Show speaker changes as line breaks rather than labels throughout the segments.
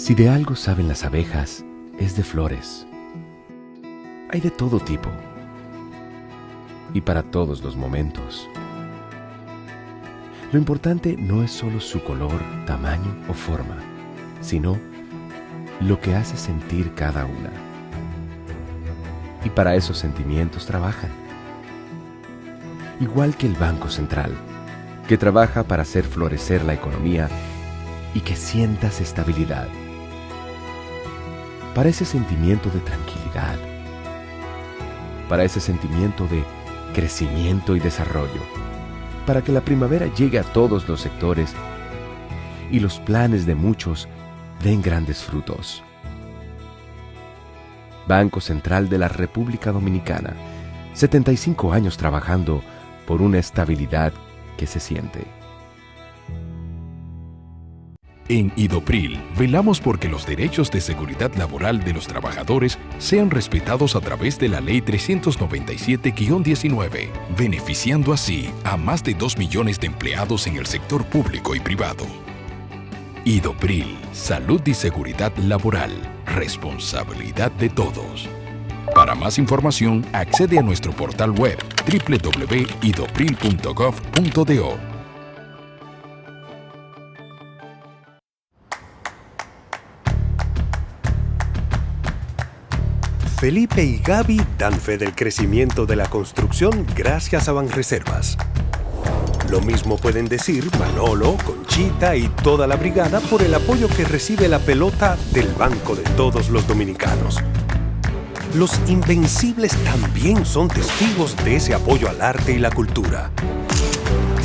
Si de algo saben las abejas, es de flores. Hay de todo tipo y para todos los momentos. Lo importante no es solo su color, tamaño o forma, sino lo que hace sentir cada una. Y para esos sentimientos trabajan. Igual que el Banco Central, que trabaja para hacer florecer la economía y que sientas estabilidad. Para ese sentimiento de tranquilidad. Para ese sentimiento de crecimiento y desarrollo. Para que la primavera llegue a todos los sectores y los planes de muchos den grandes frutos. Banco Central de la República Dominicana, 75 años trabajando por una estabilidad que se siente.
En Idopril, velamos porque los derechos de seguridad laboral de los trabajadores sean respetados a través de la Ley 397-19, beneficiando así a más de 2 millones de empleados en el sector público y privado. Idopril, salud y seguridad laboral, responsabilidad de todos. Para más información, accede a nuestro portal web www.idopril.gov.do.
Felipe y Gaby dan fe del crecimiento de la construcción gracias a Banreservas. Lo mismo pueden decir Manolo, Conchita y toda la brigada por el apoyo que recibe la pelota del Banco de Todos los Dominicanos. Los Invencibles también son testigos de ese apoyo al arte y la cultura.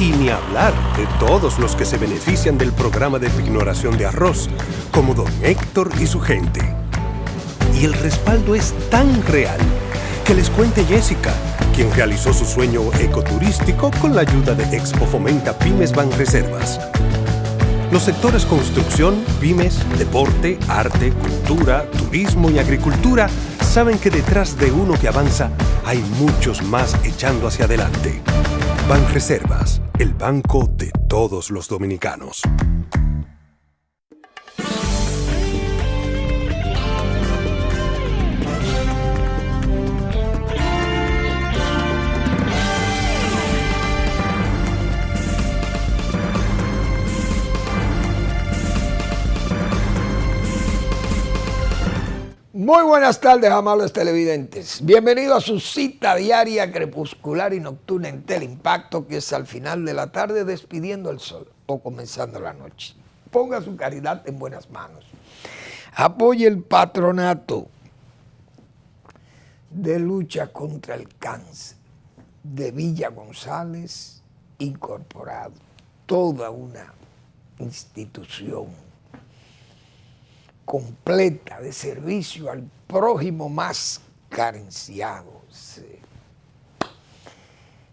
Y ni hablar de todos los que se benefician del programa de pignoración de arroz, como don Héctor y su gente. Y el respaldo es tan real que les cuente Jessica, quien realizó su sueño ecoturístico con la ayuda de Expo Fomenta Pymes Banreservas. Los sectores construcción, pymes, deporte, arte, cultura, turismo y agricultura saben que detrás de uno que avanza hay muchos más echando hacia adelante. Banreservas, el banco de todos los dominicanos.
Muy buenas tardes, amables televidentes. Bienvenido a su cita diaria crepuscular y nocturna en Teleimpacto, que es al final de la tarde despidiendo el sol o comenzando la noche. Ponga su caridad en buenas manos. Apoye el patronato de lucha contra el cáncer de Villa González Incorporado. Toda una institución completa de servicio al prójimo más carenciado. Sí.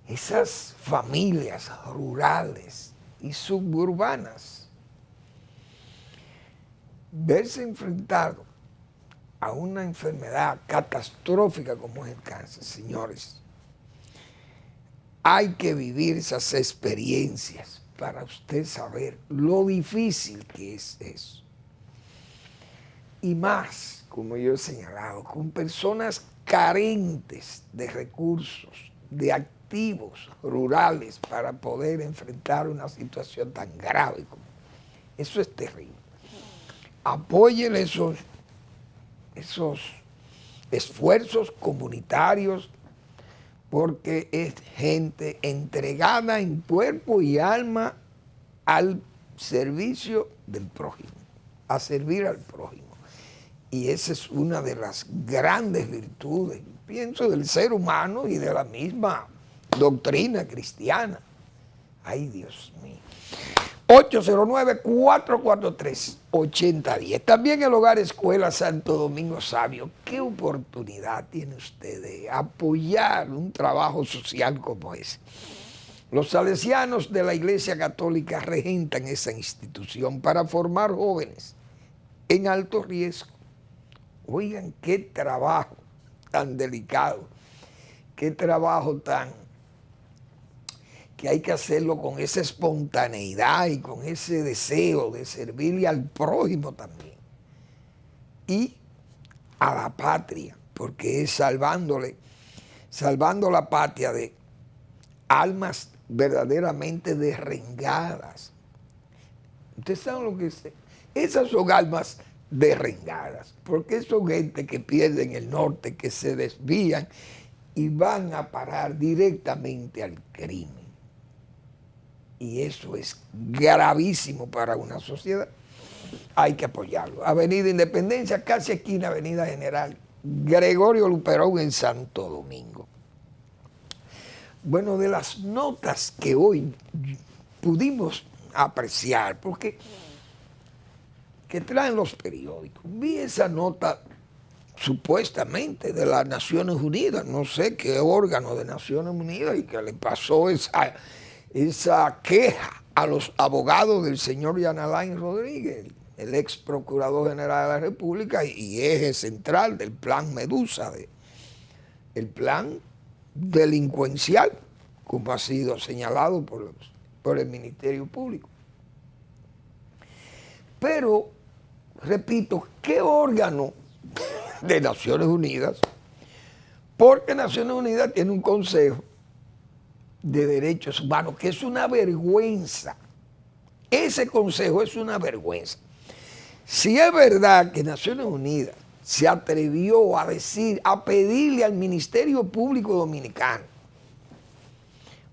Esas familias rurales y suburbanas, verse enfrentado a una enfermedad catastrófica como es el cáncer, señores, hay que vivir esas experiencias para usted saber lo difícil que es eso. Y más, como yo he señalado, con personas carentes de recursos, de activos rurales para poder enfrentar una situación tan grave como eso es terrible. Apoyen esos esfuerzos comunitarios porque es gente entregada en cuerpo y alma al servicio del prójimo, a servir al prójimo. Y esa es una de las grandes virtudes, pienso, del ser humano y de la misma doctrina cristiana. Ay, Dios mío. 809-443-8010. También el Hogar Escuela Santo Domingo Sabio. ¿Qué oportunidad tiene usted de apoyar un trabajo social como ese? Los salesianos de la Iglesia Católica regentan esa institución para formar jóvenes en alto riesgo. Oigan, qué trabajo tan delicado, qué trabajo tan que hay que hacerlo con esa espontaneidad y con ese deseo de servirle al prójimo también. y a la patria, porque es salvando la patria de almas verdaderamente derrengadas. Ustedes saben lo que es. Esas son almas derrengadas, porque son gente que pierden el norte, que se desvían y van a parar directamente al crimen. Y eso es gravísimo para una sociedad. Hay que apoyarlo. Avenida Independencia, casi esquina Avenida General Gregorio Luperón en Santo Domingo. Bueno, de las notas que hoy pudimos apreciar, porque que traen los periódicos, vi esa nota supuestamente de las Naciones Unidas, no sé qué órgano de Naciones Unidas, y que le pasó esa queja a los abogados del señor Jan Alain Rodríguez, el ex procurador general de la República y eje central del plan Medusa, el plan delincuencial, como ha sido señalado por el Ministerio Público. Pero, repito, ¿qué órgano de Naciones Unidas? Porque Naciones Unidas tiene un Consejo de Derechos Humanos, que es una vergüenza. Ese consejo es una vergüenza. Si es verdad que Naciones Unidas se atrevió a pedirle al Ministerio Público Dominicano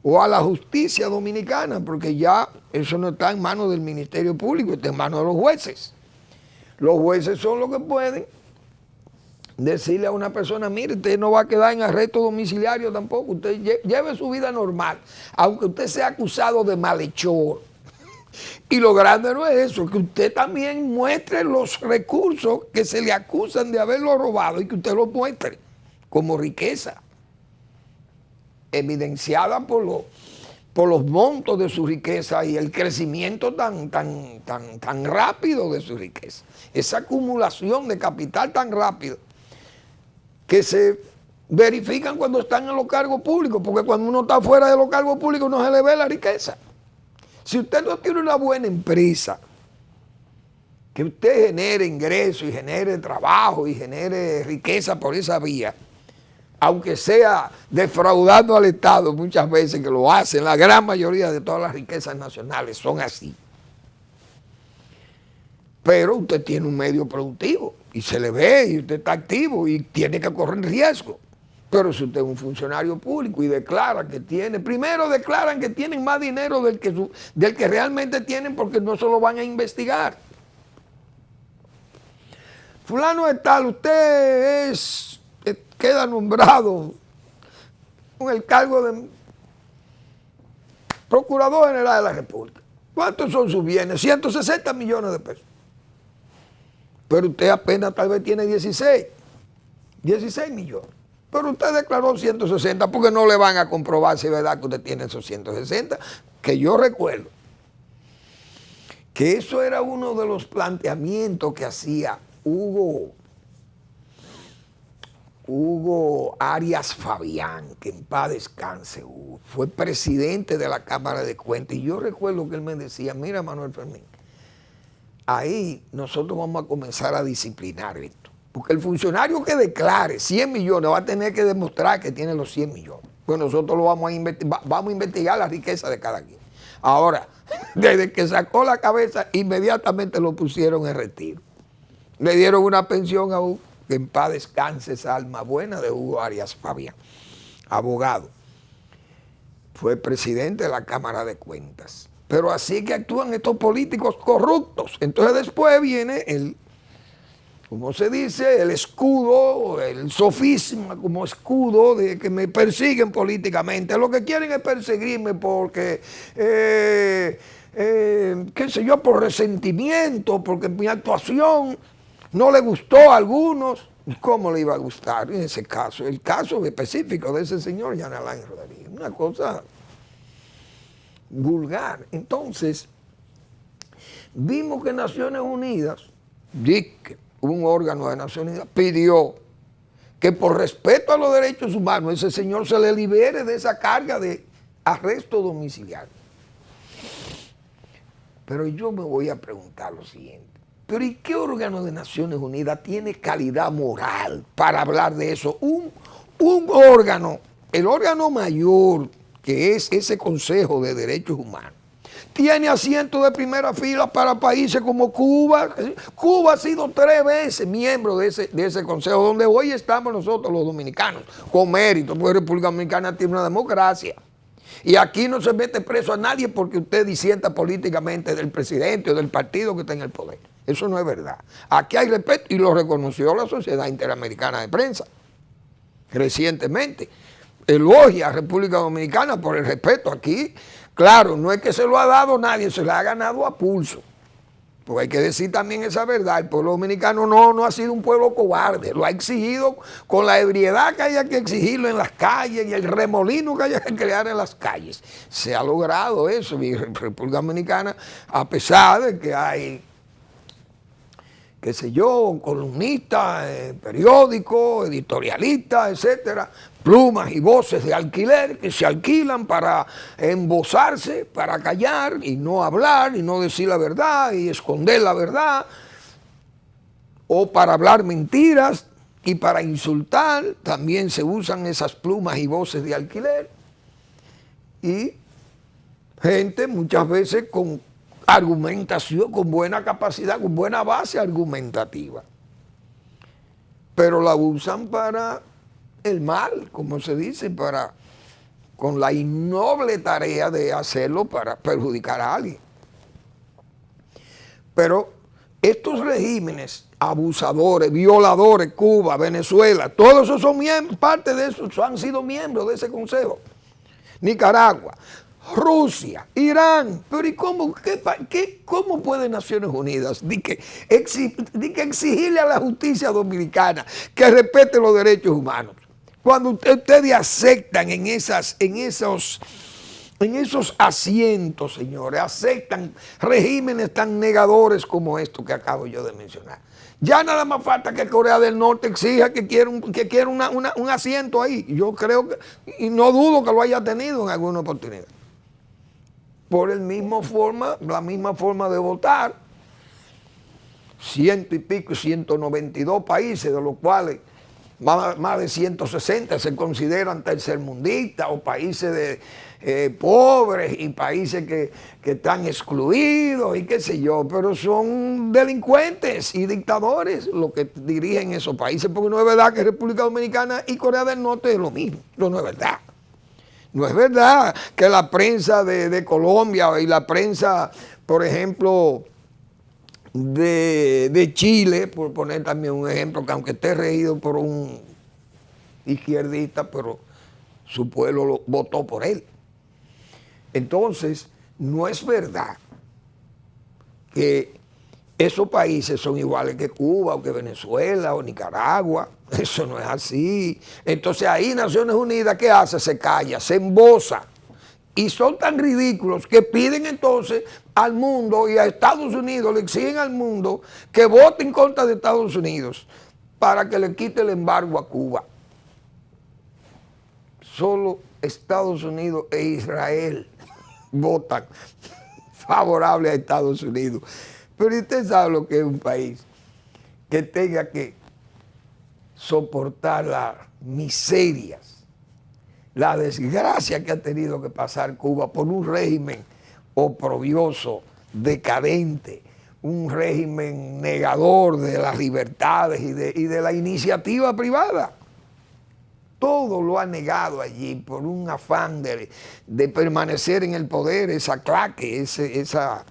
o a la justicia dominicana, porque ya eso no está en manos del Ministerio Público, está en manos de los jueces. Los jueces son los que pueden decirle a una persona, mire, usted no va a quedar en arresto domiciliario tampoco, usted lleve su vida normal, aunque usted sea acusado de malhechor. Y lo grande no es eso, que usted también muestre los recursos que se le acusan de haberlo robado y que usted los muestre como riqueza, evidenciada por los montos de su riqueza y el crecimiento tan rápido de su riqueza. Esa acumulación de capital tan rápido que se verifican cuando están en los cargos públicos, porque cuando uno está fuera de los cargos públicos no se le ve la riqueza. Si usted no tiene una buena empresa, que usted genere ingresos y genere trabajo y genere riqueza por esa vía, aunque sea defraudando al Estado muchas veces, que lo hacen, la gran mayoría de todas las riquezas nacionales son así. Pero usted tiene un medio productivo y se le ve y usted está activo y tiene que correr riesgo. Pero si usted es un funcionario público y declara que tiene, primero declaran que tienen más dinero del que realmente tienen porque no se lo van a investigar. Fulano de tal, usted queda nombrado con el cargo de Procurador General de la República. ¿Cuántos son sus bienes? 160 millones de pesos. Pero usted apenas tal vez tiene 16 millones. Pero usted declaró 160 porque no le van a comprobar si es verdad que usted tiene esos 160, que yo recuerdo que eso era uno de los planteamientos que hacía Hugo Arias Fabián, que en paz descanse, Hugo, fue presidente de la Cámara de Cuentas, y yo recuerdo que él me decía, mira Manuel Fermín, ahí nosotros vamos a comenzar a disciplinar esto. Porque el funcionario que declare 100 millones va a tener que demostrar que tiene los 100 millones. Pues nosotros lo vamos a investigar la riqueza de cada quien. Ahora, desde que sacó la cabeza, inmediatamente lo pusieron en retiro. Le dieron una pensión a Hugo, que en paz descanse esa alma buena de Hugo Arias Fabián, abogado. Fue presidente de la Cámara de Cuentas. Pero así que actúan estos políticos corruptos. Entonces después viene como se dice, el escudo, el sofisma como escudo de que me persiguen políticamente. Lo que quieren es perseguirme porque, qué sé yo, por resentimiento, porque mi actuación no le gustó a algunos. ¿Cómo le iba a gustar en ese caso? El caso específico de ese señor Jan Alain Rodríguez. Una cosa vulgar. Entonces, vimos que Naciones Unidas, un órgano de Naciones Unidas, pidió que por respeto a los derechos humanos ese señor se le libere de esa carga de arresto domiciliario. Pero yo me voy a preguntar lo siguiente, Pero ¿y qué órgano de Naciones Unidas tiene calidad moral para hablar de eso? Un órgano, el órgano mayor, que es ese Consejo de Derechos Humanos, tiene asientos de primera fila para países como Cuba. Cuba ha sido 3 veces miembro de ese consejo, donde hoy estamos nosotros los dominicanos, con mérito, porque República Dominicana tiene una democracia. Y aquí no se mete preso a nadie porque usted disienta políticamente del presidente o del partido que está en el poder. Eso no es verdad. Aquí hay respeto y lo reconoció la Sociedad Interamericana de Prensa recientemente. Elogia a República Dominicana por el respeto aquí. Claro, no es que se lo ha dado nadie, se lo ha ganado a pulso. Porque hay que decir también esa verdad. El pueblo dominicano no ha sido un pueblo cobarde. Lo ha exigido con la ebriedad que haya que exigirlo en las calles y el remolino que haya que crear en las calles. Se ha logrado eso. Y República Dominicana, a pesar de que hay, qué sé yo, columnistas, periódicos, editorialistas, etcétera, plumas y voces de alquiler que se alquilan para embozarse, para callar y no hablar y no decir la verdad y esconder la verdad, o para hablar mentiras y para insultar. También se usan esas plumas y voces de alquiler, y gente muchas veces con argumentación, con buena capacidad, con buena base argumentativa, pero la usan para el mal, como se dice, con la innoble tarea de hacerlo para perjudicar a alguien. Pero estos regímenes abusadores, violadores, Cuba, Venezuela, todos esos son parte de eso, han sido miembros de ese consejo. Nicaragua, Rusia, Irán. Pero ¿y cómo puede Naciones Unidas exigirle a la justicia dominicana que respete los derechos humanos? Cuando ustedes aceptan en esos asientos, señores, aceptan regímenes tan negadores como estos que acabo yo de mencionar. Ya nada más falta que Corea del Norte exija que quiera un asiento ahí. Yo creo que, y no dudo que lo haya tenido en alguna oportunidad. Por la misma forma de votar, 100 y pico, 192 países, de los cuales más de 160 se consideran tercermundistas o países pobres y países que están excluidos y qué sé yo, pero son delincuentes y dictadores los que dirigen esos países, porque no es verdad que República Dominicana y Corea del Norte es lo mismo. No es verdad. No es verdad que la prensa de Colombia y la prensa, por ejemplo, de Chile, por poner también un ejemplo, que aunque esté regido por un izquierdista, pero su pueblo votó por él. Entonces, no es verdad que esos países son iguales que Cuba o que Venezuela o Nicaragua. Eso no es así. Entonces ahí Naciones Unidas, ¿qué hace? Se calla, se emboza. Y son tan ridículos que piden entonces al mundo y a Estados Unidos, le exigen al mundo que vote en contra de Estados Unidos para que le quite el embargo a Cuba. Solo Estados Unidos e Israel votan favorable a Estados Unidos. Pero usted sabe lo que es un país que tenga que soportar las miserias, la desgracia que ha tenido que pasar Cuba por un régimen oprobioso, decadente, un régimen negador de las libertades y de la iniciativa privada. Todo lo ha negado allí por un afán de permanecer en el poder, esa claque, esa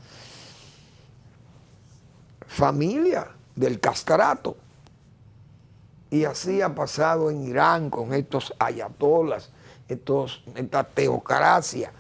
familia del castrato. Y así ha pasado en Irán con estos ayatolas, esta teocracia.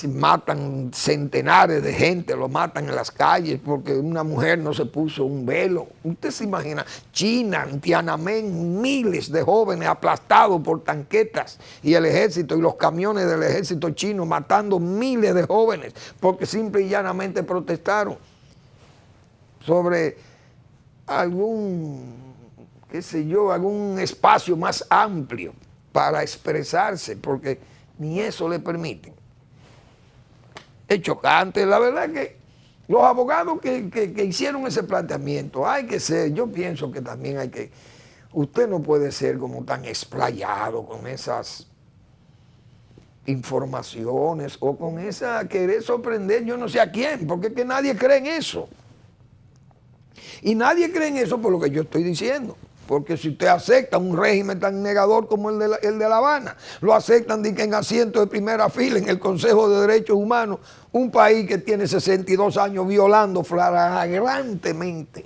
Matan centenares de gente, lo matan en las calles porque una mujer no se puso un velo. Usted se imagina, China, en Tiananmen, miles de jóvenes aplastados por tanquetas y el ejército y los camiones del ejército chino matando miles de jóvenes porque simple y llanamente protestaron sobre algún espacio más amplio para expresarse, porque ni eso le permiten. Es chocante, la verdad que Los abogados que hicieron ese planteamiento, hay que ser, yo pienso que también hay que, usted no puede ser como tan explayado con esas informaciones o con esa querer sorprender yo no sé a quién, porque es que nadie cree en eso. Y nadie cree en eso por lo que yo estoy diciendo. Porque si usted acepta un régimen tan negador como el de La Habana, lo aceptan en asientos de primera fila en el Consejo de Derechos Humanos, un país que tiene 62 años violando flagrantemente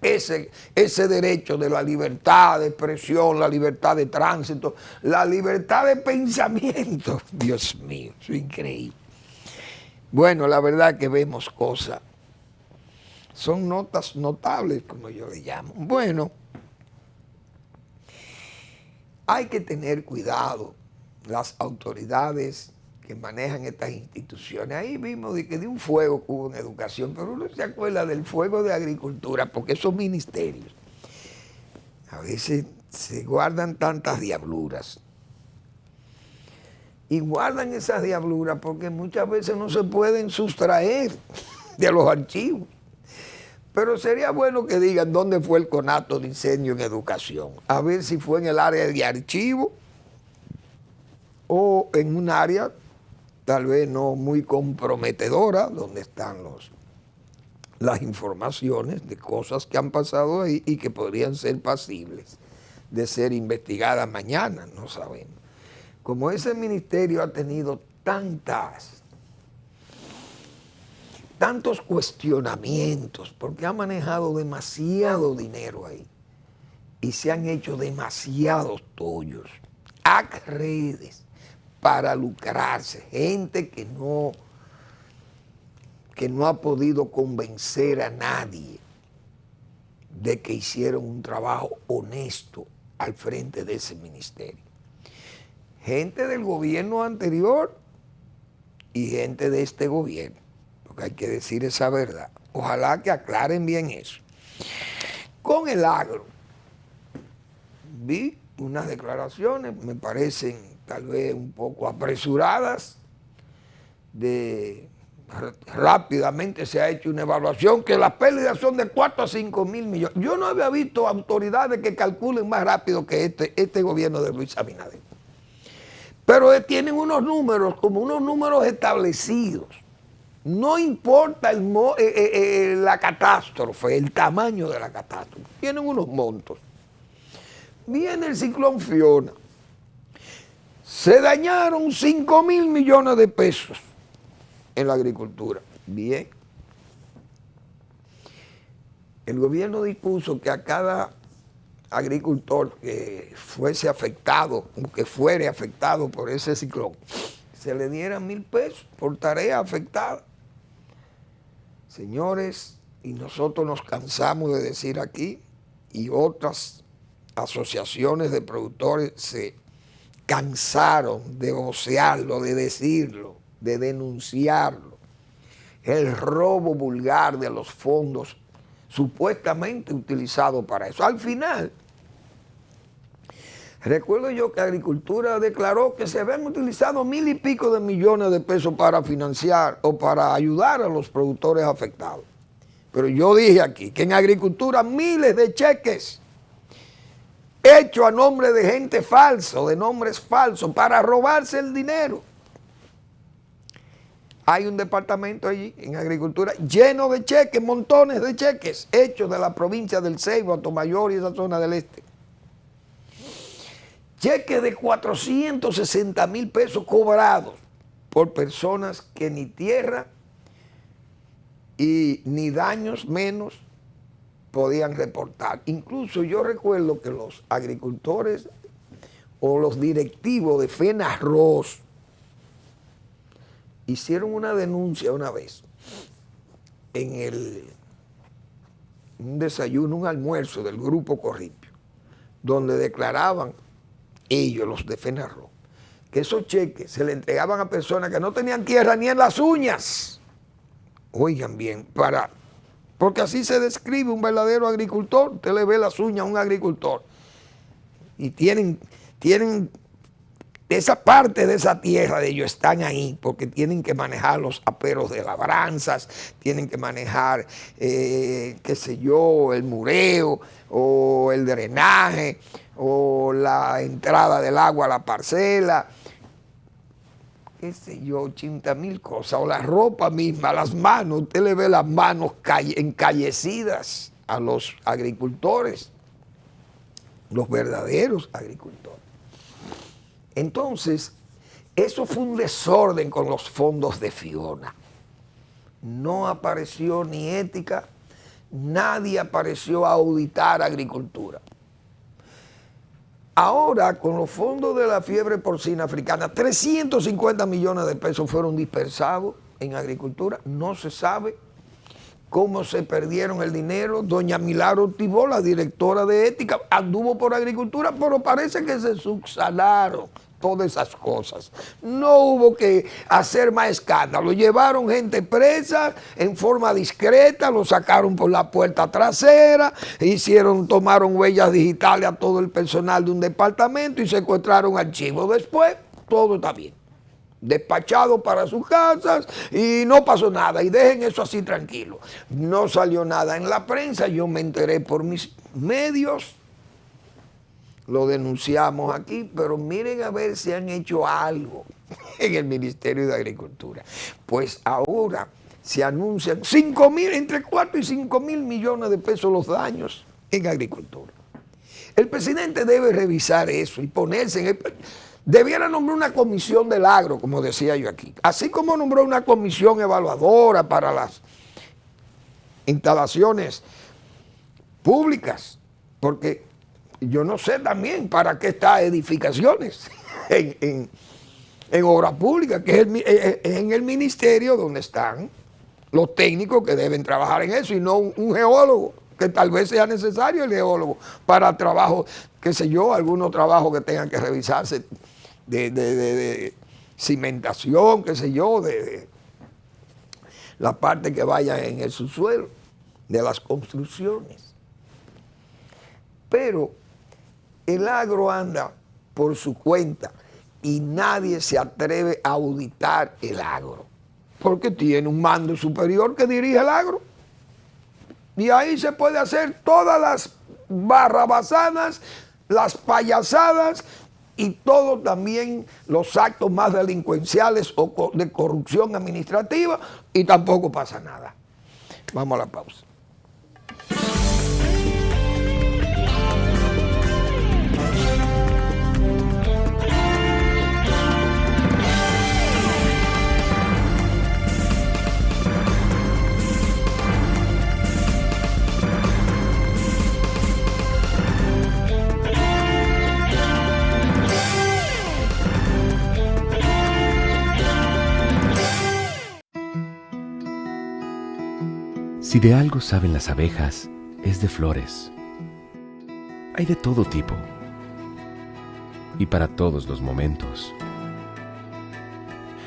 ese derecho de la libertad de expresión, la libertad de tránsito, la libertad de pensamiento. Dios mío, eso es increíble. Bueno, la verdad que vemos cosas, son notas notables, como yo le llamo. Bueno, hay que tener cuidado, las autoridades que manejan estas instituciones. Ahí vimos de un fuego que hubo en educación, pero uno se acuerda del fuego de agricultura, porque esos ministerios a veces se guardan tantas diabluras. Y guardan esas diabluras porque muchas veces no se pueden sustraer de los archivos. Pero sería bueno que digan dónde fue el conato de incendio en educación. A ver si fue en el área de archivo o en un área tal vez no muy comprometedora, donde están las informaciones de cosas que han pasado ahí y que podrían ser pasibles de ser investigadas mañana, no sabemos. Como ese ministerio ha tenido tantos cuestionamientos, porque ha manejado demasiado dinero ahí y se han hecho demasiados tollos, redes para lucrarse, gente que no ha podido convencer a nadie de que hicieron un trabajo honesto al frente de ese ministerio. Gente del gobierno anterior y gente de este gobierno. Porque hay que decir esa verdad. Ojalá que aclaren bien eso. Con el agro, vi unas declaraciones, me parecen tal vez un poco apresuradas, rápidamente se ha hecho una evaluación que las pérdidas son de 4 a 5 mil millones. Yo no había visto autoridades que calculen más rápido que este gobierno de Luis Abinader. Pero tienen unos números, como unos números establecidos. No importa la catástrofe, el tamaño de la catástrofe. Tienen unos montos. Viene el ciclón Fiona. Se dañaron 5 mil millones de pesos en la agricultura. Bien. El gobierno dispuso que a cada agricultor que fuese afectado, o que fuere afectado por ese ciclón, se le dieran 1,000 pesos por tarea afectada. Señores, y nosotros nos cansamos de decir aquí, y otras asociaciones de productores se cansaron de vocearlo, de decirlo, de denunciarlo, el robo vulgar de los fondos supuestamente utilizados para eso. Al final, recuerdo yo que Agricultura declaró que se habían utilizado 1,000 y pico de millones de pesos para financiar o para ayudar a los productores afectados. Pero yo dije aquí que en Agricultura miles de cheques hechos a nombre de gente falsa, de nombres falsos, para robarse el dinero. Hay un departamento allí en Agricultura lleno de cheques, montones de cheques hechos de la provincia del Ceibo, Atomayor y esa zona del este. Cheques de 460,000 pesos cobrados por personas que ni tierra y ni daños menos podían reportar. Incluso yo recuerdo que los agricultores o los directivos de FENARROZ hicieron una denuncia una vez en un desayuno, un almuerzo del Grupo Corripio, donde declaraban ellos, los de FENARROZ, que esos cheques se le entregaban a personas que no tenían tierra ni en las uñas. Oigan bien, porque así se describe un verdadero agricultor. Usted le ve las uñas a un agricultor y tienen esa parte de esa tierra de ellos están ahí porque tienen que manejar los aperos de labranzas, tienen que manejar, qué sé yo, el mureo o el drenaje o la entrada del agua a la parcela, qué sé yo, 80,000 cosas, o la ropa misma, las manos, usted le ve las manos encallecidas a los agricultores, los verdaderos agricultores. Entonces, eso fue un desorden con los fondos de Fiona. No apareció ni ética, nadie apareció a auditar agricultura. Ahora, con los fondos de la fiebre porcina africana, 350 millones de pesos fueron dispersados en agricultura. No se sabe cómo se perdieron el dinero. Doña Milagro Tibó, la directora de ética, anduvo por agricultura, pero parece que se subsanaron todas esas cosas. No hubo que hacer más escándalo. Llevaron gente presa en forma discreta, lo sacaron por la puerta trasera, tomaron huellas digitales a todo el personal de un departamento y secuestraron archivos. Después, todo está bien. Despachado para sus casas y no pasó nada, y dejen eso así tranquilo. No salió nada en la prensa, yo me enteré por mis medios, lo denunciamos aquí, pero miren a ver si han hecho algo en el Ministerio de Agricultura. Pues ahora se anuncian 5,000, entre 4 y 5,000 millones de pesos los daños en agricultura. El presidente debe revisar eso y ponerse en el... Debiera nombrar una comisión del agro, como decía yo aquí, así como nombró una comisión evaluadora para las instalaciones públicas, porque yo no sé también para qué está edificaciones en obra pública, que es en el ministerio donde están los técnicos que deben trabajar en eso y no un geólogo, que tal vez sea necesario el geólogo para trabajo, qué sé yo, algunos trabajos que tengan que revisarse de cimentación, qué sé yo, de la parte que vaya en el subsuelo, de las construcciones. Pero el agro anda por su cuenta y nadie se atreve a auditar el agro, porque tiene un mando superior que dirige el agro. Y ahí se puede hacer todas las barrabasadas, las payasadas y todos también los actos más delincuenciales o de corrupción administrativa, y tampoco pasa nada. Vamos a la pausa.
Si de algo saben las abejas, es de flores. Hay de todo tipo y para todos los momentos.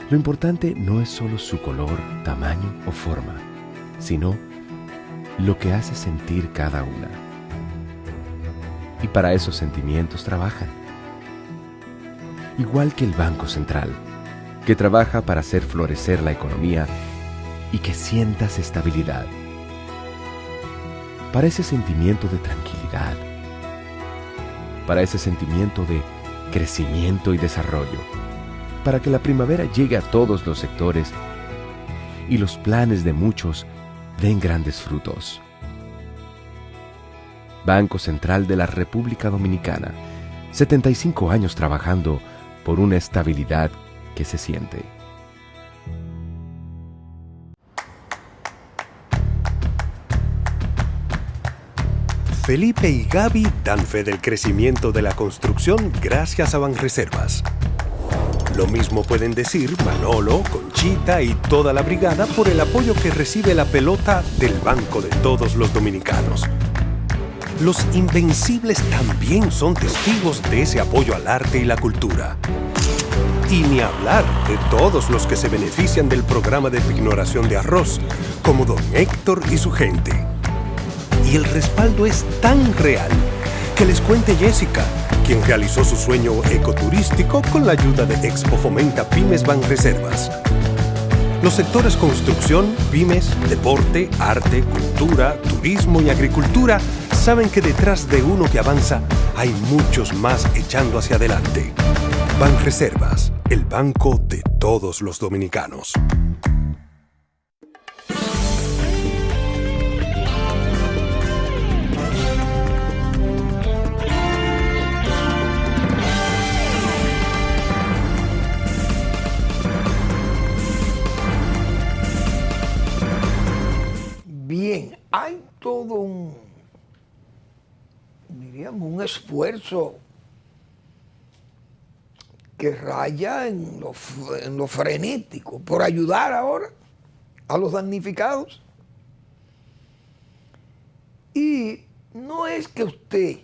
Lo importante no es solo su color, tamaño o forma, sino lo que hace sentir cada una. Y para esos sentimientos trabajan. Igual que el Banco Central, que trabaja para hacer florecer la economía y que sientas estabilidad. Para ese sentimiento de tranquilidad, para ese sentimiento de crecimiento y desarrollo, para que la primavera llegue a todos los sectores y los planes de muchos den grandes frutos. Banco Central de la República Dominicana, 75 años trabajando por una estabilidad que se siente.
Felipe y Gaby dan fe del crecimiento de la construcción gracias a Banreservas. Lo mismo pueden decir Manolo, Conchita y toda la brigada por el apoyo que recibe la pelota del banco de todos los dominicanos. Los Invencibles también son testigos de ese apoyo al arte y la cultura. Y ni hablar de todos los que se benefician del programa de pignoración de arroz, como don Héctor y su gente. Y el respaldo es tan real que les cuente Jessica quien realizó su sueño ecoturístico con la ayuda de Expo Fomenta Pymes Banreservas. Los sectores construcción, pymes, deporte, arte, cultura, turismo y agricultura saben que detrás de uno que avanza hay muchos más echando hacia adelante. Banreservas, el banco de todos los dominicanos.
Bien, hay todo un esfuerzo que raya en lo frenético por ayudar ahora a los damnificados. Y no es que usted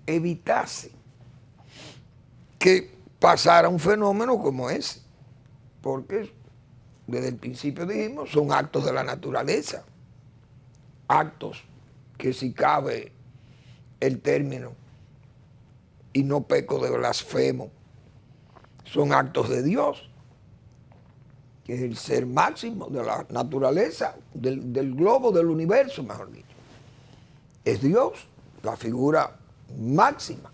evitase que pasara un fenómeno como ese, porque desde el principio dijimos, son actos de la naturaleza, actos que si cabe el término, y no peco de blasfemo, son actos de Dios, que es el ser máximo de la naturaleza, del globo, del universo, mejor dicho. Es Dios, la figura máxima,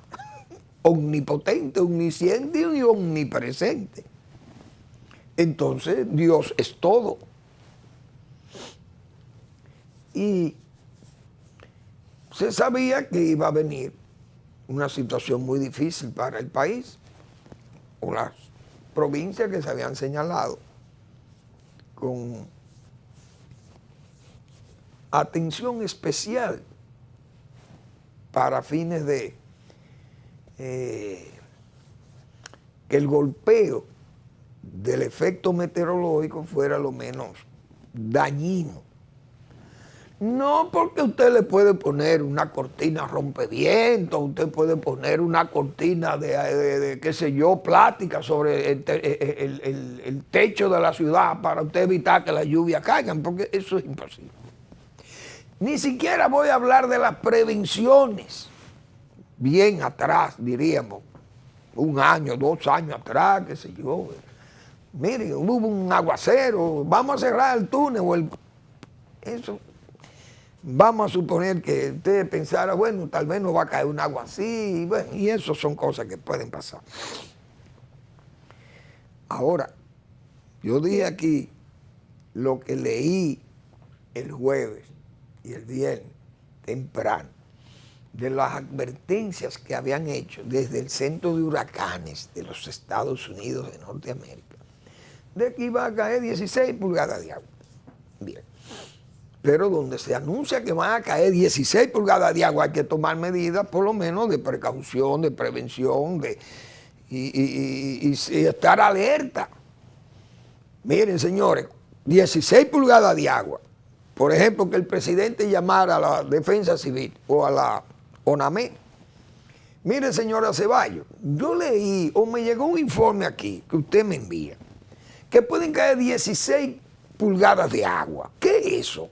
omnipotente, omnisciente y omnipresente. Entonces Dios es todo. Y se sabía que iba a venir una situación muy difícil para el país, o las provincias que se habían señalado, con atención especial para fines de que el golpeo del efecto meteorológico fuera lo menos dañino. No porque usted le puede poner una cortina rompeviento, usted puede poner una cortina de qué sé yo, plástica sobre el techo de la ciudad para usted evitar que las lluvias caigan, porque eso es imposible. Ni siquiera voy a hablar de las prevenciones, bien atrás, diríamos, 1 año, 2 años atrás, qué sé yo. Mire, hubo un aguacero, vamos a cerrar el túnel, eso. Vamos a suponer que usted pensara, bueno, tal vez no va a caer un agua así, bueno, y eso son cosas que pueden pasar. Ahora, yo dije aquí lo que leí el jueves y el viernes temprano, de las advertencias que habían hecho desde el Centro de Huracanes de los Estados Unidos de Norteamérica, de que iba a caer 16 pulgadas de agua. Bien. Pero donde se anuncia que van a caer 16 pulgadas de agua, hay que tomar medidas por lo menos de precaución, de prevención, y estar alerta. Miren, señores, 16 pulgadas de agua. Por ejemplo, que el presidente llamara a la Defensa Civil o a la ONAME. Mire, señora Ceballos, yo leí o me llegó un informe aquí que usted me envía, que pueden caer 16 pulgadas de agua. ¿Qué es eso?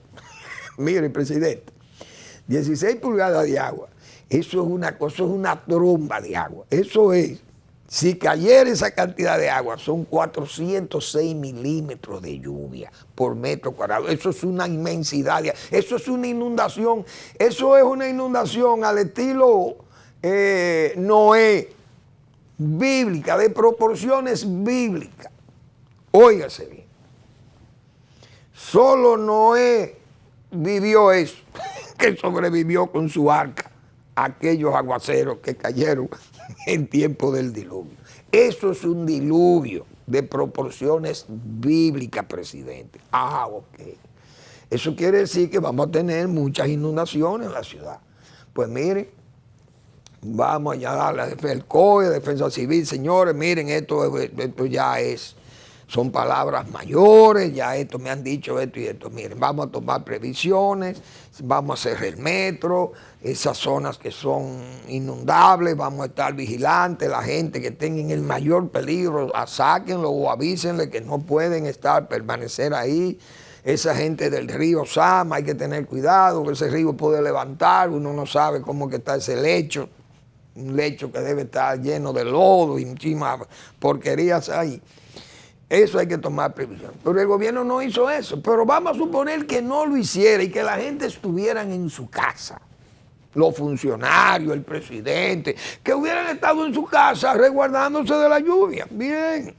Mire, presidente, 16 pulgadas de agua, eso es una cosa, es una tromba de agua. Eso es, si cayera esa cantidad de agua, son 406 milímetros de lluvia por metro cuadrado. Eso es una inmensidad, eso es una inundación, al estilo Noé, bíblica, de proporciones bíblicas. Óigase bien, solo Noé vivió eso, que sobrevivió con su arca, aquellos aguaceros que cayeron en tiempo del diluvio. Eso es un diluvio de proporciones bíblicas, presidente. Ah, ok. Eso quiere decir que vamos a tener muchas inundaciones en la ciudad. Pues miren, vamos allá a darle el COE, Defensa Civil, señores, miren, esto ya es... Son palabras mayores, ya esto me han dicho esto y esto. Miren, vamos a tomar previsiones, vamos a cerrar el metro, esas zonas que son inundables, vamos a estar vigilantes, la gente que tenga en el mayor peligro, sáquenlo o avísenle que no pueden permanecer ahí. Esa gente del río Sama, hay que tener cuidado, que ese río puede levantar, uno no sabe cómo que está ese lecho. un lecho que debe estar lleno de lodo y muchísimas porquerías ahí. Eso hay que tomar previsión. Pero el gobierno no hizo eso. Pero vamos a suponer que no lo hiciera y que la gente estuvieran en su casa. Los funcionarios, el presidente, que hubieran estado en su casa resguardándose de la lluvia. Bien.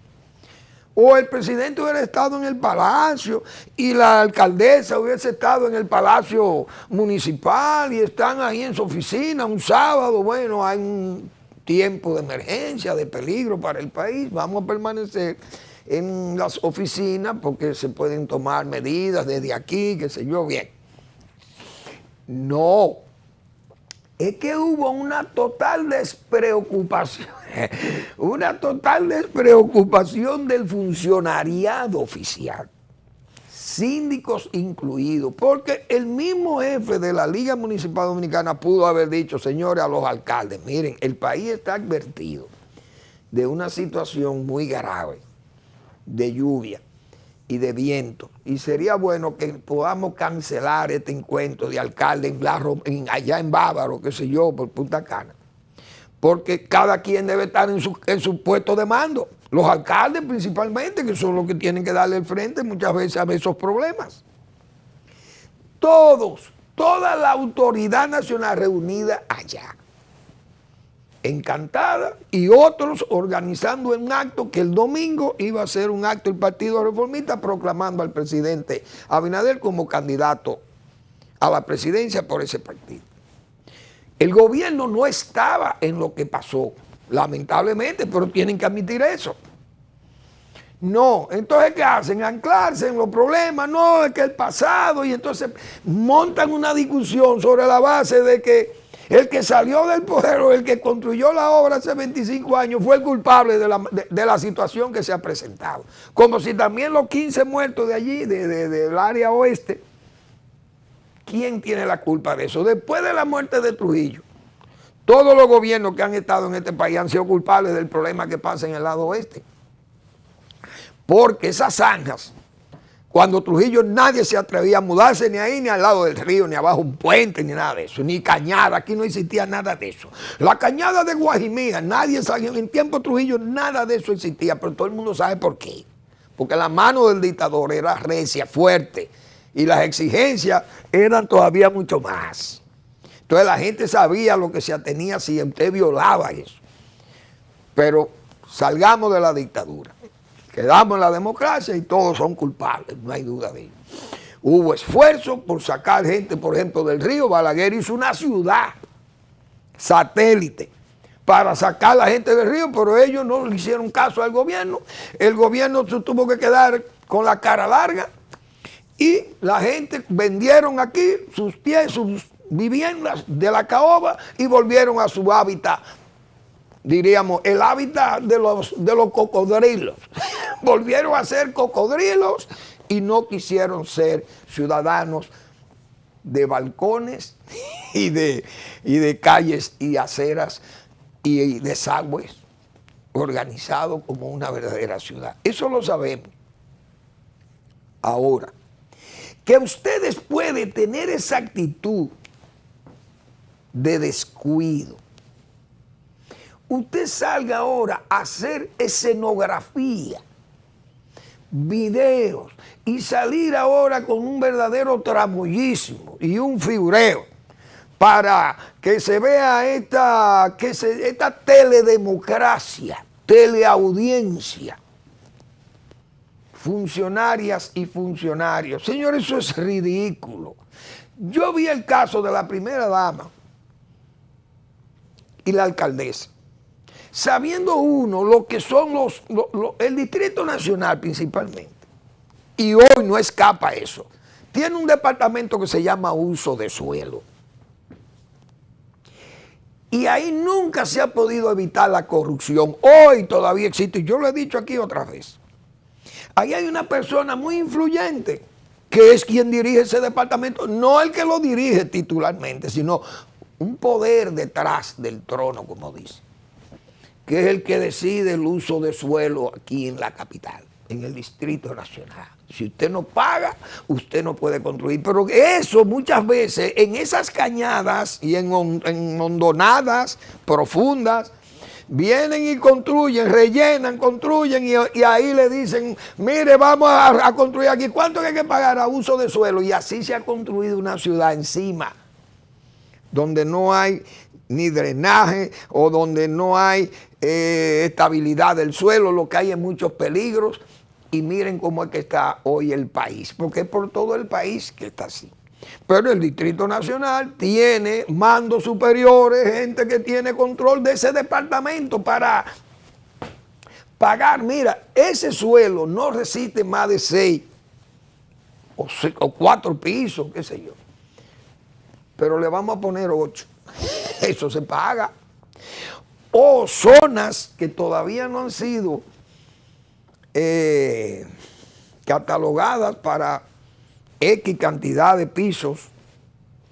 O el presidente hubiera estado en el palacio y la alcaldesa hubiese estado en el palacio municipal y están ahí en su oficina un sábado. Bueno, hay un tiempo de emergencia, de peligro para el país. Vamos a permanecer en las oficinas porque se pueden tomar medidas desde aquí, qué sé yo, bien. No. Es que hubo una total despreocupación del funcionariado oficial, síndicos incluidos, porque el mismo jefe de la Liga Municipal Dominicana pudo haber dicho, señores, a los alcaldes, miren, el país está advertido de una situación muy grave de lluvia y de viento, y sería bueno que podamos cancelar este encuentro de alcalde allá en Bávaro, qué sé yo, por Punta Cana, porque cada quien debe estar en su puesto de mando, los alcaldes principalmente, que son los que tienen que darle el frente muchas veces a esos problemas. Toda la autoridad nacional reunida allá, encantada, y otros organizando un acto que el domingo iba a ser un acto del Partido Reformista proclamando al presidente Abinader como candidato a la presidencia por ese partido. El gobierno no estaba en lo que pasó, lamentablemente, pero tienen que admitir eso. No, entonces ¿qué hacen? Anclarse en los problemas, no, es que el pasado, y entonces montan una discusión sobre la base de que el que salió del poder o el que construyó la obra hace 25 años fue el culpable de la situación que se ha presentado. Como si también los 15 muertos de allí, del área oeste, ¿quién tiene la culpa de eso? Después de la muerte de Trujillo, todos los gobiernos que han estado en este país han sido culpables del problema que pasa en el lado oeste. Porque esas zanjas, cuando Trujillo nadie se atrevía a mudarse ni ahí, ni al lado del río, ni abajo un puente, ni nada de eso, ni cañada, aquí no existía nada de eso. La cañada de Guajimía, nadie sabía, en tiempo Trujillo nada de eso existía, pero todo el mundo sabe por qué. Porque la mano del dictador era recia, fuerte, y las exigencias eran todavía mucho más. Entonces la gente sabía lo que se atenía si usted violaba eso. Pero salgamos de la dictadura. Quedamos en la democracia y todos son culpables, no hay duda de ello. Hubo esfuerzo por sacar gente, por ejemplo, del río. Balaguer hizo una ciudad satélite para sacar a la gente del río, pero ellos no le hicieron caso al gobierno. El gobierno se tuvo que quedar con la cara larga y la gente vendieron aquí sus viviendas de la caoba y volvieron a su hábitat. Diríamos, el hábitat de los cocodrilos. Volvieron a ser cocodrilos y no quisieron ser ciudadanos de balcones y de calles y aceras y desagües organizados como una verdadera ciudad. Eso lo sabemos. Ahora, que ustedes pueden tener esa actitud de descuido. Usted salga ahora a hacer escenografía, videos, y salir ahora con un verdadero tramullismo y un figureo para que se vea esta teledemocracia, teleaudiencia, funcionarias y funcionarios. Señores, eso es ridículo. Yo vi el caso de la primera dama y la alcaldesa. Sabiendo uno lo que son el Distrito Nacional principalmente, y hoy no escapa eso, tiene un departamento que se llama uso de suelo. Y ahí nunca se ha podido evitar la corrupción. Hoy todavía existe, y yo lo he dicho aquí otra vez. Ahí hay una persona muy influyente, que es quien dirige ese departamento, no el que lo dirige titularmente, sino un poder detrás del trono, como dice, que es el que decide el uso de suelo aquí en la capital. en el Distrito Nacional. Si usted no paga, usted no puede construir. Pero eso muchas veces en esas cañadas y en hondonadas profundas, vienen y construyen, rellenan, construyen y ahí le dicen, mire, vamos a construir aquí. ¿Cuánto hay que pagar a uso de suelo? Y así se ha construido una ciudad encima, donde no hay ni drenaje o donde no hay estabilidad del suelo, lo que hay es muchos peligros. Y miren cómo es que está hoy el país, porque es por todo el país que está así. Pero el Distrito Nacional tiene mandos superiores, gente que tiene control de ese departamento para pagar. Mira, ese suelo no resiste más de 6 o 4 pisos, qué sé yo. Pero le vamos a poner 8. Eso se paga. O zonas que todavía no han sido catalogadas para X cantidad de pisos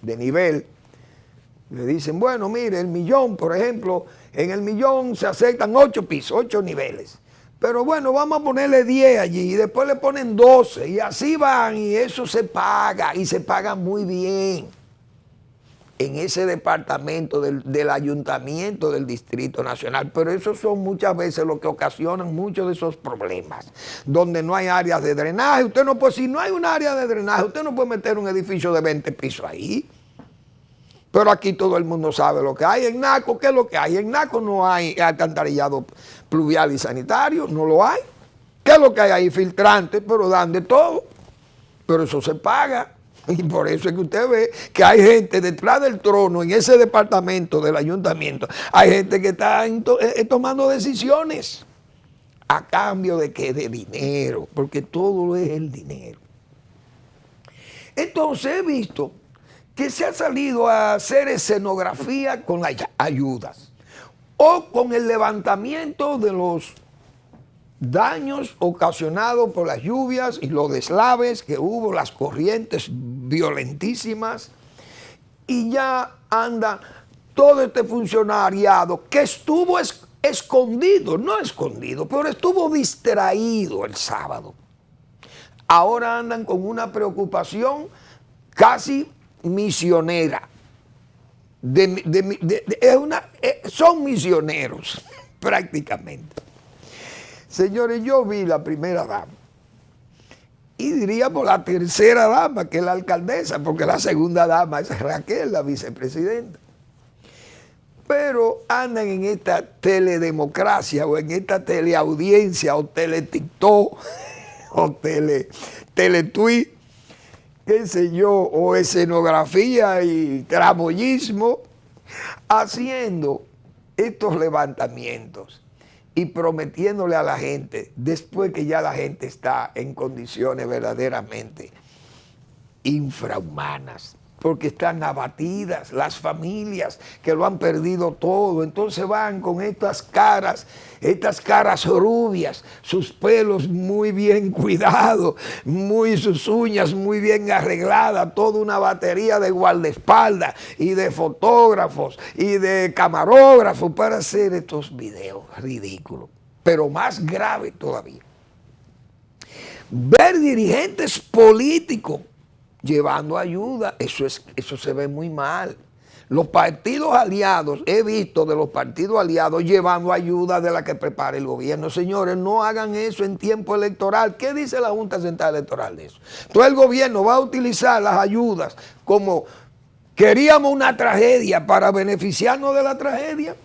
de nivel. Le dicen, bueno, mire, el Millón, por ejemplo, en el Millón se aceptan 8 pisos, 8 niveles. Pero bueno, vamos a ponerle 10 allí y después le ponen 12 y así van y eso se paga y se paga muy bien en ese departamento del ayuntamiento del Distrito Nacional. Pero esos son muchas veces lo que ocasionan muchos de esos problemas, donde no hay áreas de drenaje. Usted no puede, si no hay un área de drenaje, usted no puede meter un edificio de 20 pisos ahí. Pero aquí todo el mundo sabe lo que hay en Naco. ¿Qué es lo que hay? En Naco no hay alcantarillado pluvial y sanitario, no lo hay. ¿Qué es lo que hay ahí? Filtrantes, pero dan de todo. Pero eso se paga. Y por eso es que usted ve que hay gente detrás del trono en ese departamento del ayuntamiento. Hay gente que está tomando decisiones. ¿A cambio de qué? De dinero. Porque todo es el dinero. Entonces he visto que se ha salido a hacer escenografía con las ayudas o con el levantamiento de los daños ocasionados por las lluvias y los deslaves que hubo, las corrientes violentísimas, y ya anda todo este funcionariado que estuvo escondido, no escondido, pero estuvo distraído el sábado. Ahora andan con una preocupación casi misionera. Son misioneros prácticamente. Señores, yo vi la primera dama y diríamos la tercera dama, que es la alcaldesa, porque la segunda dama es Raquel, la vicepresidenta. Pero andan en esta teledemocracia o en esta teleaudiencia o teletiktok o teletweet, qué sé yo, o escenografía y tramoyismo, haciendo estos levantamientos y prometiéndole a la gente, después que ya la gente está en condiciones verdaderamente infrahumanas, porque están abatidas, las familias que lo han perdido todo. Entonces van con estas caras rubias, sus pelos muy bien cuidados, sus uñas muy bien arregladas, toda una batería de guardaespaldas y de fotógrafos y de camarógrafos para hacer estos videos ridículos. Pero más grave todavía, ver dirigentes políticos llevando ayuda, eso se ve muy mal. Los partidos aliados, he visto de los partidos aliados llevando ayuda de la que prepara el gobierno. Señores, no hagan eso en tiempo electoral. ¿Qué dice la Junta Central Electoral de eso? Todo el gobierno va a utilizar las ayudas como queríamos una tragedia para beneficiarnos de la tragedia.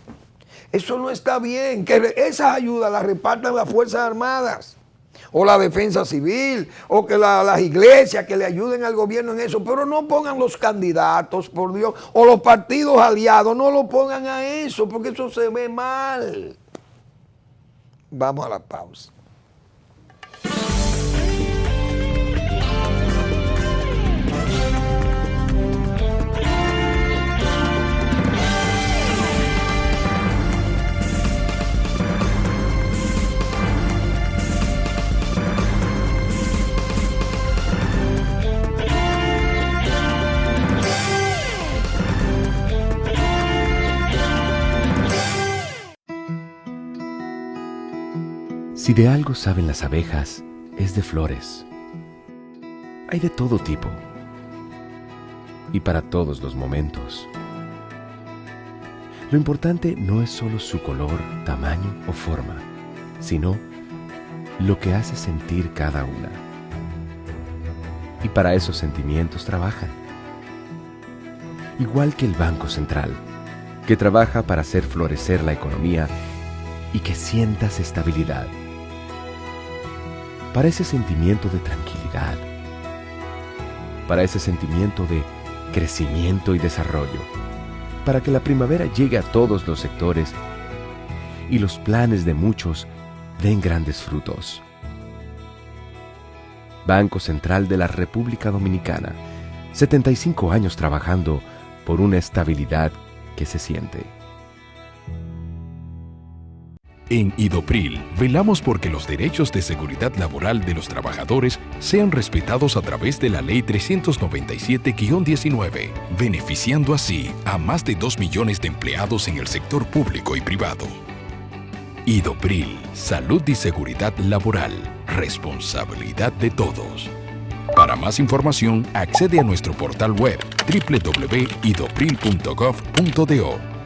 Eso no está bien. Que esas ayudas las repartan las Fuerzas Armadas o la defensa civil, o que las iglesias que le ayuden al gobierno en eso, pero no pongan los candidatos, por Dios, o los partidos aliados, no lo pongan a eso, porque eso se ve mal. Vamos a la pausa.
Si de algo saben las abejas, es de flores. Hay de todo tipo y para todos los momentos. Lo importante no es solo su color, tamaño o forma, sino lo que hace sentir cada una. Y para esos sentimientos trabajan. Igual que el Banco Central, que trabaja para hacer florecer la economía y que sientas estabilidad. Para ese sentimiento de tranquilidad, para ese sentimiento de crecimiento y desarrollo, para que la primavera llegue a todos los sectores y los planes de muchos den grandes frutos. Banco Central de la República Dominicana, 75 años trabajando por una estabilidad que se siente.
En Idopril, velamos porque los derechos de seguridad laboral de los trabajadores sean respetados a través de la Ley 397-19, beneficiando así a más de 2 millones de empleados en el sector público y privado. Idopril, salud y seguridad laboral, responsabilidad de todos. Para más información, accede a nuestro portal web www.idopril.gov.do.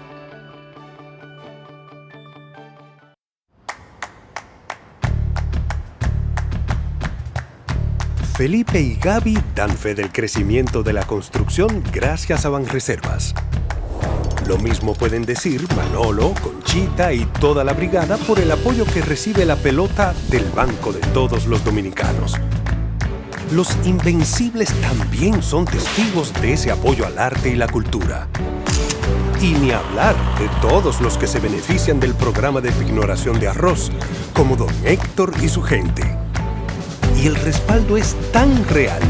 Felipe y Gaby dan fe del crecimiento de la construcción gracias a Banreservas. Lo mismo pueden decir Manolo, Conchita y toda la brigada por el apoyo que recibe la pelota del Banco de Todos los Dominicanos. Los Invencibles también son testigos de ese apoyo al arte y la cultura. Y ni hablar de todos los que se benefician del programa de pignoración de arroz, como don Héctor y su gente. Y el respaldo es tan real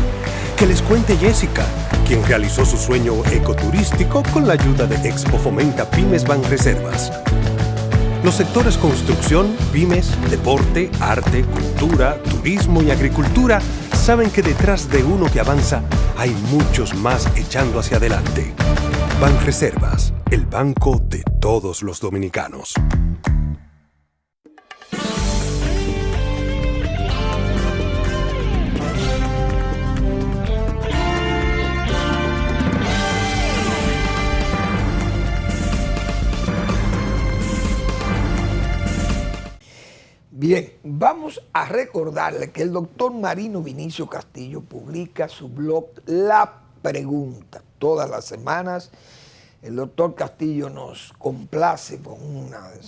que les cuente Jessica, quien realizó su sueño ecoturístico con la ayuda de Expo Fomenta Pymes Banreservas. Los sectores construcción, pymes, deporte, arte, cultura, turismo y agricultura saben que detrás de uno que avanza hay muchos más echando hacia adelante. Banreservas, el banco de todos los dominicanos.
Bien, vamos a recordarle que el doctor Marino Vinicio Castillo publica su blog La Pregunta. Todas las semanas el doctor Castillo nos complace con una de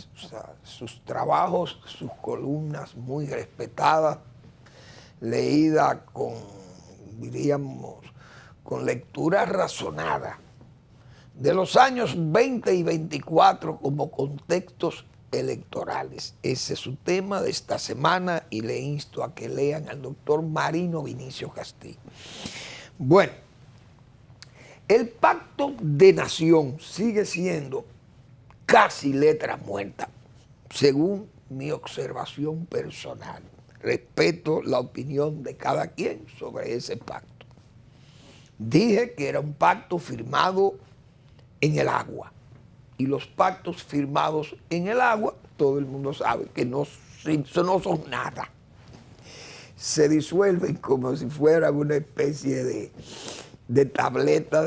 sus trabajos, sus columnas muy respetadas, leídas con, diríamos, con lectura razonada de los años 20 y 24 como contextos electorales. Ese es su tema de esta semana y le insto a que lean al doctor Marino Vinicio Castillo. Bueno, el pacto de nación sigue siendo casi letra muerta, según mi observación personal. Respeto la opinión de cada quien sobre ese pacto. Dije que era un pacto firmado en el agua. Y los pactos firmados en el agua, todo el mundo sabe que no son nada. Se disuelven como si fuera una especie de tableta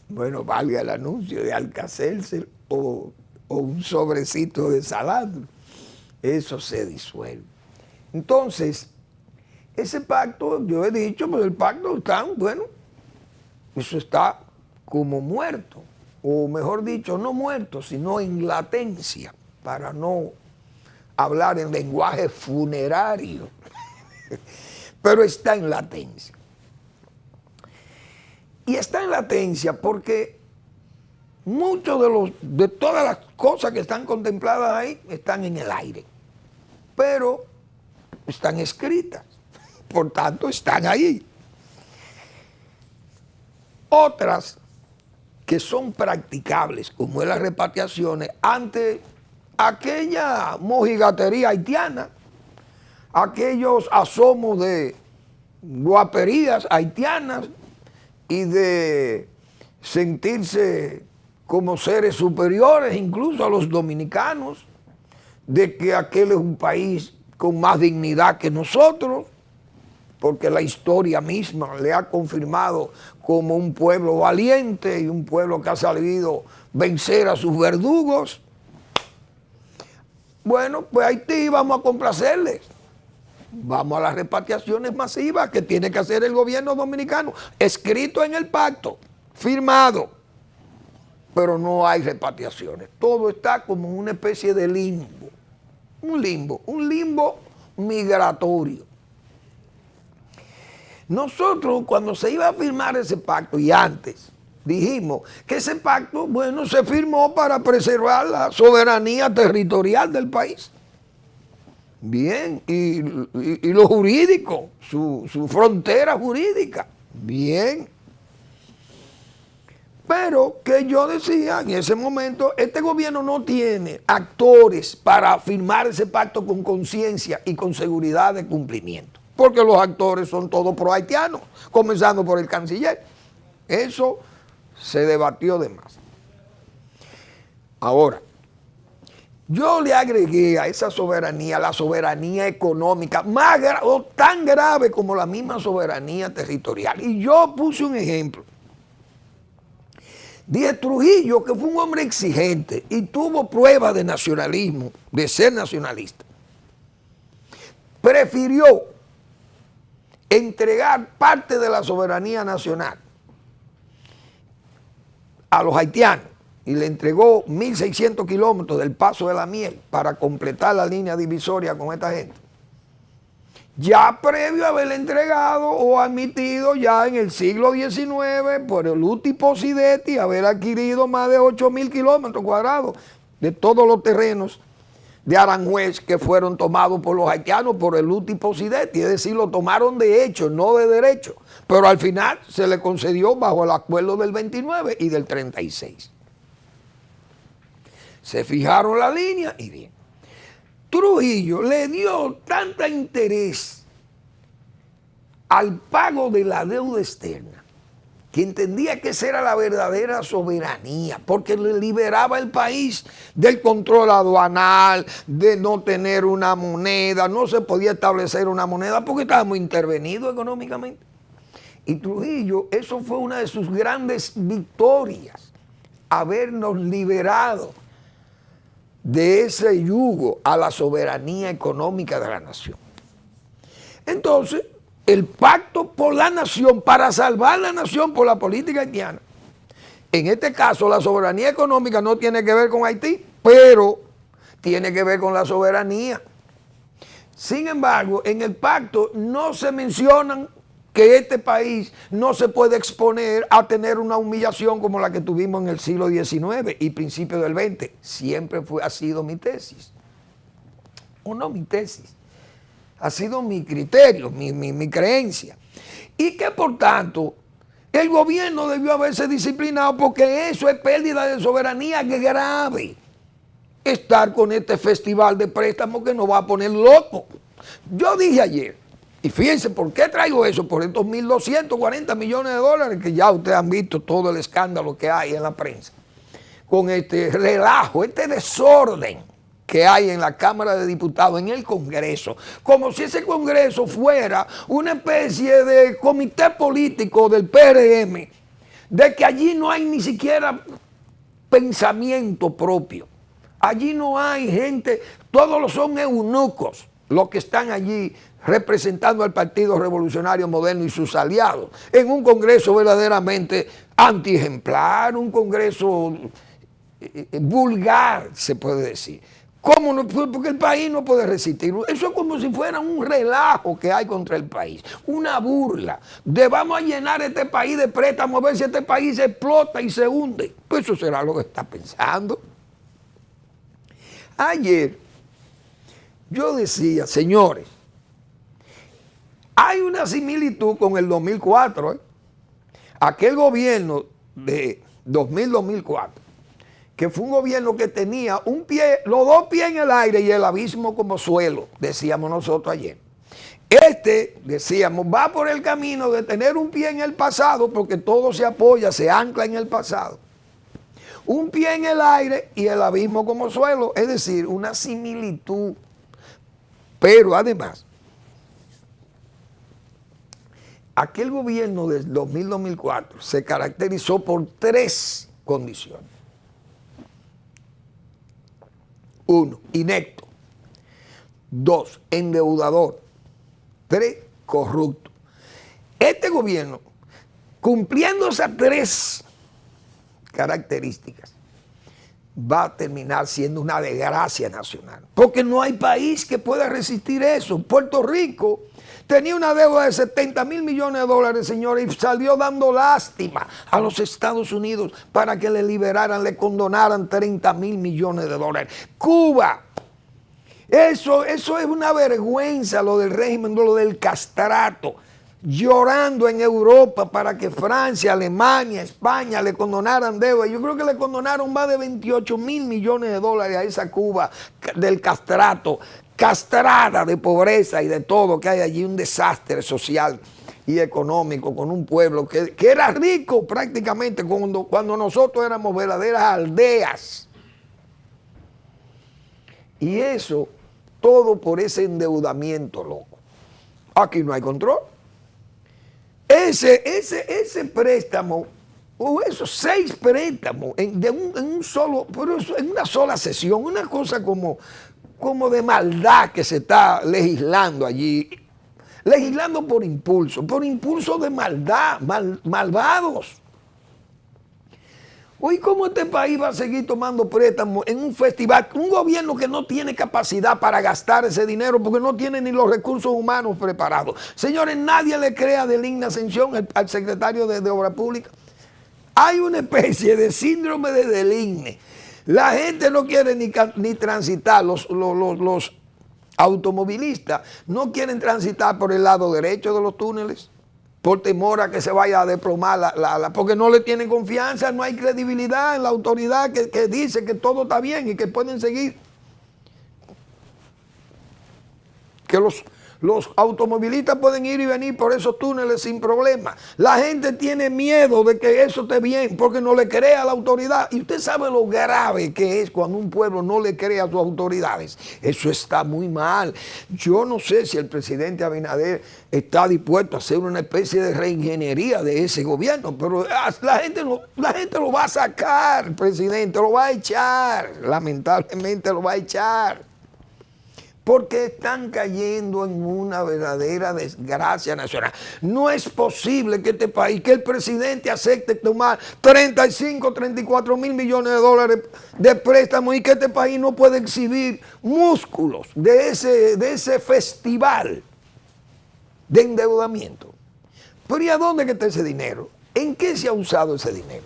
bueno, valga el anuncio, de Alka-Seltzer o un sobrecito de salado. Eso se disuelve. Entonces, ese pacto, yo he dicho, pues el pacto está, bueno, eso está como muerto, o mejor dicho, no muerto, sino en latencia, para no hablar en lenguaje funerario, pero está en latencia. Y está en latencia porque muchos de todas las cosas que están contempladas ahí están en el aire, pero están escritas, por tanto están ahí. Otras que son practicables, como es las repatriaciones, ante aquella mojigatería haitiana, aquellos asomos de guaperías haitianas y de sentirse como seres superiores incluso a los dominicanos, de que aquel es un país con más dignidad que nosotros, porque la historia misma le ha confirmado como un pueblo valiente y un pueblo que ha sabido vencer a sus verdugos. Bueno, pues Haití vamos a complacerles. Vamos a las repatriaciones masivas que tiene que hacer el gobierno dominicano, escrito en el pacto, firmado, pero no hay repatriaciones. Todo está como una especie de limbo, un limbo migratorio. Nosotros, cuando se iba a firmar ese pacto, y antes, dijimos que ese pacto, bueno, se firmó para preservar la soberanía territorial del país. Bien, y lo jurídico, su frontera jurídica, bien. Pero que yo decía en ese momento, este gobierno no tiene actores para firmar ese pacto con conciencia y con seguridad de cumplimiento, porque los actores son todos pro-haitianos, comenzando por el canciller. Eso se debatió de más. Ahora, yo le agregué a esa soberanía la soberanía económica, o tan grave como la misma soberanía territorial. Y yo puse un ejemplo. Dije, Trujillo, que fue un hombre exigente y tuvo pruebas de nacionalismo, de ser nacionalista, prefirió entregar parte de la soberanía nacional a los haitianos y le entregó 1.600 kilómetros del Paso de la Miel para completar la línea divisoria con esta gente. Ya previo a haberle entregado o admitido ya en el siglo XIX por el Uti Posidetti haber adquirido más de 8.000 kilómetros cuadrados de todos los terrenos de Aranjuez que fueron tomados por los haitianos por el Uti Posidetti, es decir, lo tomaron de hecho, no de derecho, pero al final se le concedió bajo el acuerdo del 29 y del 36. Se fijaron la línea y bien. Trujillo le dio tanta interés al pago de la deuda externa que entendía que esa era la verdadera soberanía, porque le liberaba el país del control aduanal, de no tener una moneda, no se podía establecer una moneda porque estábamos intervenidos económicamente. Y Trujillo, eso fue una de sus grandes victorias, habernos liberado de ese yugo a la soberanía económica de la nación. Entonces, el pacto por la nación, para salvar la nación por la política haitiana, en este caso la soberanía económica no tiene que ver con Haití, pero tiene que ver con la soberanía. Sin embargo, en el pacto no se mencionan que este país no se puede exponer a tener una humillación como la que tuvimos en el siglo XIX y principios del XX. Siempre ha sido mi tesis. O no mi tesis. Ha sido mi criterio, mi creencia. Y que por tanto, el gobierno debió haberse disciplinado porque eso es pérdida de soberanía grave. Estar con este festival de préstamos que nos va a poner loco. Yo dije ayer, y fíjense, ¿por qué traigo eso? Por estos 1.240 millones de dólares que ya ustedes han visto todo el escándalo que hay en la prensa. Con este relajo, este desorden que hay en la Cámara de Diputados, en el Congreso. Como si ese Congreso fuera una especie de comité político del PRM, de que allí no hay ni siquiera pensamiento propio. Allí no hay gente, todos son eunucos los que están allí representando al Partido Revolucionario Moderno y sus aliados, en un Congreso verdaderamente antiejemplar, un Congreso vulgar, se puede decir. ¿Cómo no? Porque el país no puede resistir. Eso es como si fuera un relajo que hay contra el país, una burla de vamos a llenar este país de préstamos a ver si este país se explota y se hunde. Pues eso será lo que está pensando. Ayer yo decía, señores, hay una similitud con el 2004, aquel gobierno de 2000-2004, que fue un gobierno que tenía un pie, los dos pies en el aire y el abismo como suelo, decíamos nosotros ayer. Este, decíamos, va por el camino de tener un pie en el pasado porque todo se apoya, se ancla en el pasado. un pie en el aire y el abismo como suelo, es decir, una similitud. Pero además, aquel gobierno del 2000-2004 se caracterizó por 3 condiciones. 1, inepto. 2, endeudador. 3, corrupto. Este gobierno, cumpliendo esas 3 características, va a terminar siendo una desgracia nacional. Porque no hay país que pueda resistir eso. Puerto Rico tenía una deuda de 70 mil millones de dólares, señores, y salió dando lástima a los Estados Unidos para que le liberaran, le condonaran 30 mil millones de dólares. Cuba, eso es una vergüenza, lo del régimen, lo del castrato. Llorando en Europa para que Francia, Alemania, España le condonaran deuda. Yo creo que le condonaron más de 28 mil millones de dólares a esa Cuba del castrato, castrada de pobreza y de todo, que hay allí un desastre social y económico con un pueblo que era rico prácticamente cuando nosotros éramos verdaderas aldeas. Y eso, todo por ese endeudamiento, loco. Aquí no hay control. Ese préstamo, o esos 6 préstamos en una sola sesión, una cosa como de maldad que se está legislando allí, legislando por impulso de maldad, malvados. Hoy, ¿cómo este país va a seguir tomando préstamos en un festival? Un gobierno que no tiene capacidad para gastar ese dinero porque no tiene ni los recursos humanos preparados. Señores, nadie le crea de Ligna Ascensión al secretario de Obra Pública. Hay una especie de síndrome de Deligne. La gente no quiere ni transitar, los automovilistas no quieren transitar por el lado derecho de los túneles, por temor a que se vaya a desplomar porque no le tienen confianza, no hay credibilidad en la autoridad que dice que todo está bien y que pueden seguir. Que los automovilistas pueden ir y venir por esos túneles sin problema. La gente tiene miedo de que eso esté bien porque no le cree a la autoridad. Y usted sabe lo grave que es cuando un pueblo no le cree a sus autoridades. Eso está muy mal. Yo no sé si el presidente Abinader está dispuesto a hacer una especie de reingeniería de ese gobierno, pero la gente lo va a sacar, el presidente lo va a echar, lamentablemente lo va a echar. Porque están cayendo en una verdadera desgracia nacional. No es posible que este país, que el presidente acepte tomar 35, 34 mil millones de dólares de préstamos y que este país no puede exhibir músculos de ese festival de endeudamiento. Pero ¿y a dónde está ese dinero? ¿En qué se ha usado ese dinero?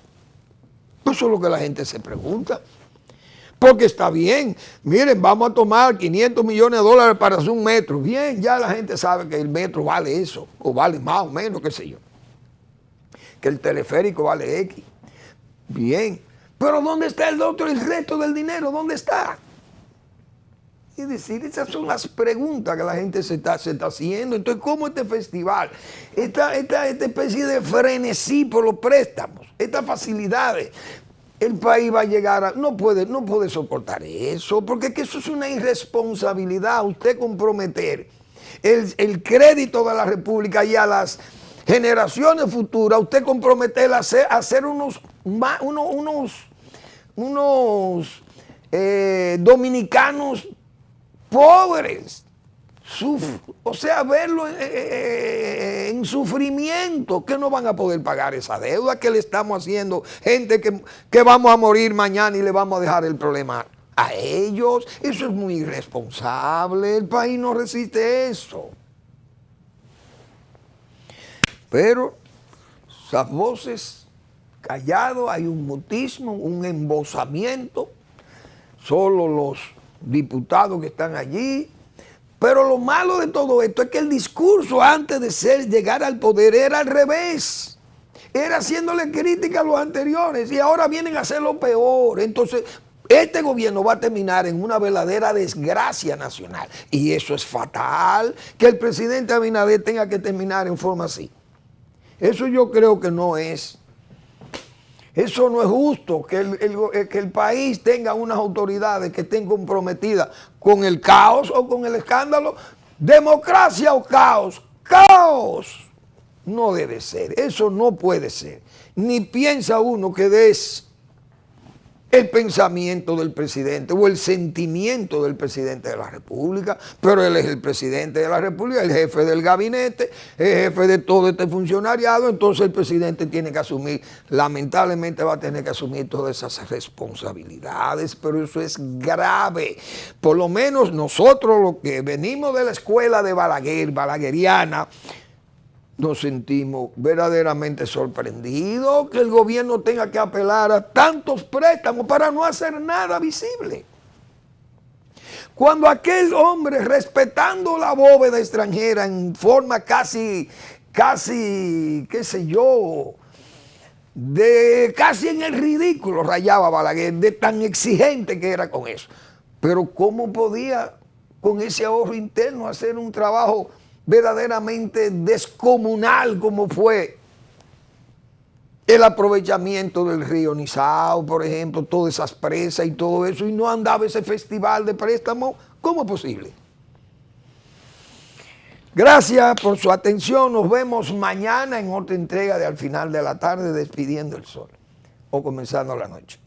Eso es lo que la gente se pregunta. Porque está bien, miren, vamos a tomar 500 millones de dólares para hacer un metro. Bien, ya la gente sabe que el metro vale eso, o vale más o menos, qué sé yo. Que el teleférico vale X. Bien, pero ¿dónde está el resto del dinero? ¿Dónde está? Es decir, esas son las preguntas que la gente se está haciendo. Entonces, ¿cómo este festival, esta especie de frenesí por los préstamos, estas facilidades? El país va a llegar no puede soportar eso, porque que eso es una irresponsabilidad, usted comprometer el crédito de la República y a las generaciones futuras, usted comprometer a hacer unos dominicanos pobres. O sea, verlo en sufrimiento, que no van a poder pagar esa deuda que le estamos haciendo, gente que vamos a morir mañana y le vamos a dejar el problema a ellos. Eso es muy irresponsable, el país no resiste eso. Pero esas voces calladas, hay un mutismo, un embosamiento, solo los diputados que están allí. Pero lo malo de todo esto es que el discurso antes de llegar al poder era al revés. Era haciéndole crítica a los anteriores y ahora vienen a hacer lo peor. Entonces, este gobierno va a terminar en una verdadera desgracia nacional. Y eso es fatal, que el presidente Abinader tenga que terminar en forma así. Eso yo creo que no es Eso no es justo, que el país tenga unas autoridades que estén comprometidas con el caos o con el escándalo. Democracia o caos. Caos. No debe ser, eso no puede ser. Ni piensa uno que es el pensamiento del presidente o el sentimiento del presidente de la República, pero él es el presidente de la República, el jefe del gabinete, el jefe de todo este funcionariado. Entonces el presidente tiene que asumir, lamentablemente va a tener que asumir todas esas responsabilidades, pero eso es grave. Por lo menos nosotros, los que venimos de la escuela de Balaguer, balagueriana, nos sentimos verdaderamente sorprendidos que el gobierno tenga que apelar a tantos préstamos para no hacer nada visible. Cuando aquel hombre, respetando la bóveda extranjera en forma casi, qué sé yo, casi en el ridículo rayaba Balaguer, de tan exigente que era con eso. Pero ¿cómo podía con ese ahorro interno hacer un trabajo verdaderamente descomunal como fue el aprovechamiento del río Nizao, por ejemplo, todas esas presas y todo eso, y no andaba ese festival de préstamos? ¿Cómo es posible? Gracias por su atención. Nos vemos mañana en otra entrega de Al Final de la Tarde, Despidiendo el Sol, o Comenzando la Noche.